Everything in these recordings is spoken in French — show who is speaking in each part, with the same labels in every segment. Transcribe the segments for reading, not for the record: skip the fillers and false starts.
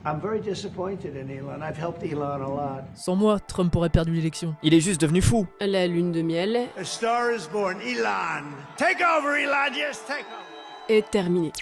Speaker 1: I'm very disappointed in Elon. I've helped Elon a lot.
Speaker 2: Sans moi, Trump aurait perdu l'élection.
Speaker 3: Il est juste devenu fou.
Speaker 4: La lune de miel
Speaker 1: A star is born. Elon. Take over, Elon. Yes, take over.
Speaker 4: est terminée.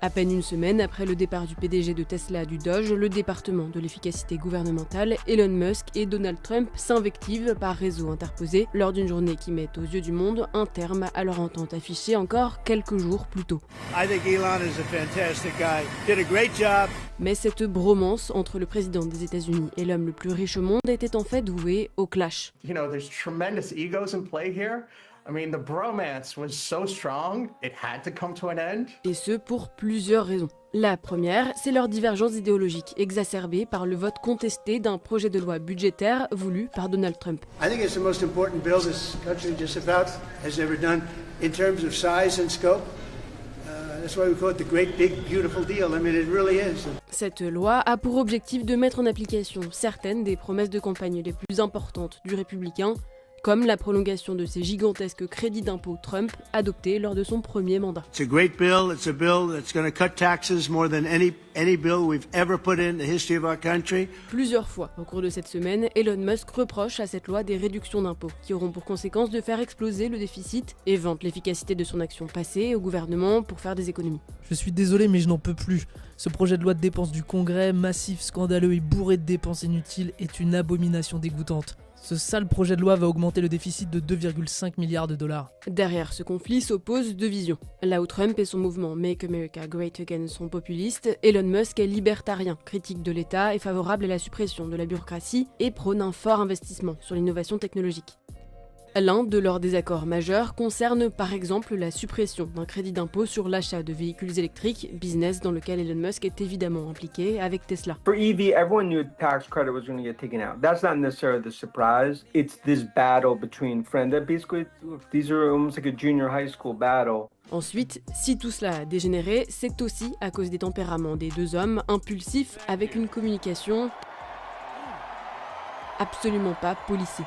Speaker 4: À peine une semaine après le départ du PDG de Tesla du Doge, le département de l'efficacité gouvernementale, Elon Musk et Donald Trump s'invectivent par réseau interposé lors d'une journée qui met aux yeux du monde un terme à leur entente affichée encore quelques jours plus tôt.
Speaker 1: I think Elon is a fantastic guy. Did a great job.
Speaker 4: Mais cette bromance entre le président des États-Unis et l'homme le plus riche au monde était en fait vouée au clash.
Speaker 5: You know, there's tremendous egos in play here. I mean, the bromance was so strong, it had to come to an end.
Speaker 4: Et ce pour plusieurs raisons. La première, c'est leur divergence idéologique, exacerbée par le vote contesté d'un projet de loi budgétaire voulu par Donald Trump.
Speaker 1: I think it's the most important bill this country just about has ever done in terms of size and scope. That's why we call it the great big beautiful deal. I mean, it really is.
Speaker 4: Cette loi a pour objectif de mettre en application certaines des promesses de campagne les plus importantes du républicain, comme la prolongation de ces gigantesques crédits d'impôt Trump adoptés lors de son premier mandat.
Speaker 1: It's a great bill. It's a bill that's going to cut taxes more than any bill we've ever put in the history of our country.
Speaker 4: Plusieurs fois au cours de cette semaine, Elon Musk reproche à cette loi des réductions d'impôts qui auront pour conséquence de faire exploser le déficit et vante l'efficacité de son action passée au gouvernement pour faire des économies.
Speaker 2: Je suis désolé mais je n'en peux plus. Ce projet de loi de dépenses du Congrès, massif, scandaleux et bourré de dépenses inutiles, est une abomination dégoûtante. Ce sale projet de loi va augmenter le déficit de 2,5 milliards de dollars.
Speaker 4: Derrière ce conflit s'opposent deux visions. Là où Trump et son mouvement Make America Great Again sont populistes, Elon Musk est libertarien, critique de l'État et favorable à la suppression de la bureaucratie et prône un fort investissement sur l'innovation technologique. L'un de leurs désaccords majeurs concerne par exemple la suppression d'un crédit d'impôt sur l'achat de véhicules électriques, business dans lequel Elon Musk est évidemment impliqué avec Tesla.
Speaker 6: For EV, everyone knew the tax credit was going to get taken out. That's not necessarily the surprise. It's this battle between friends. Basically, these are almost like a junior high school battle.
Speaker 4: Ensuite, si tout cela a dégénéré, c'est aussi à cause des tempéraments des deux hommes, impulsifs avec une communication absolument pas policée.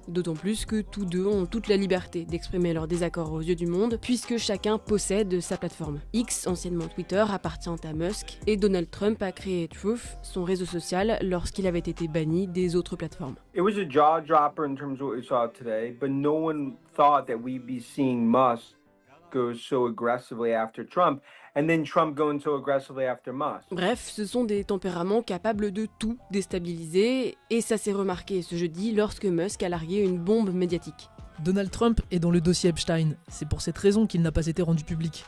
Speaker 4: D'autant plus que tous deux ont toute la liberté d'exprimer leur désaccord aux yeux du monde, puisque chacun possède sa plateforme. X, anciennement Twitter, appartient à Musk, et Donald Trump a créé Truth, son réseau social, lorsqu'il avait été banni des autres plateformes.
Speaker 6: It was a jaw-dropper in terms of what we saw today, but no one thought that we'd be seeing Musk go so aggressively after Trump, and then Trump going so aggressively after Musk.
Speaker 4: Bref, ce sont des tempéraments capables de tout déstabiliser, et ça s'est remarqué ce jeudi lorsque Musk a largué une bombe médiatique.
Speaker 2: Donald Trump est dans le dossier Epstein. C'est pour cette raison qu'il n'a pas été rendu public.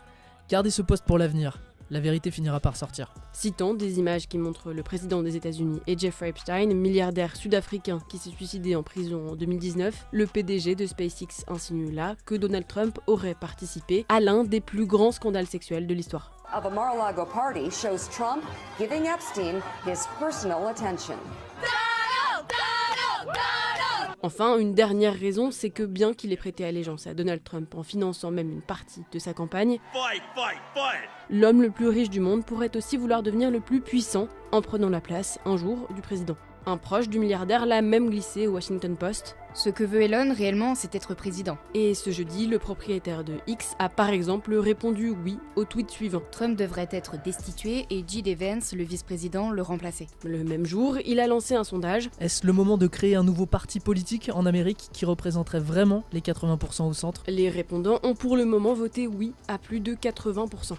Speaker 2: Gardez ce poste pour l'avenir. La vérité finira par sortir.
Speaker 4: Citant des images qui montrent le président des États-Unis et Jeffrey Epstein, milliardaire sud-africain qui s'est suicidé en prison en 2019, le PDG de SpaceX insinue là que Donald Trump aurait participé à l'un des plus grands scandales sexuels de l'histoire.
Speaker 7: Of a Mar-a-Lago party shows Trump giving Epstein his personal attention.
Speaker 4: Enfin, une dernière raison, c'est que bien qu'il ait prêté allégeance à Donald Trump en finançant même une partie de sa campagne, l'homme le plus riche du monde pourrait aussi vouloir devenir le plus puissant en prenant la place, un jour, du président. Un proche du milliardaire l'a même glissé au Washington Post.
Speaker 8: Ce que veut Elon réellement, c'est être président.
Speaker 4: Et ce jeudi, le propriétaire de X a par exemple répondu oui au tweet suivant.
Speaker 8: Trump devrait être destitué et J.D. Vance, le vice-président, le remplacer.
Speaker 4: Le même jour, il a lancé un sondage.
Speaker 2: Est-ce le moment de créer un nouveau parti politique en Amérique qui représenterait vraiment les 80% au centre ?
Speaker 4: Les répondants ont pour le moment voté oui à plus de 80%.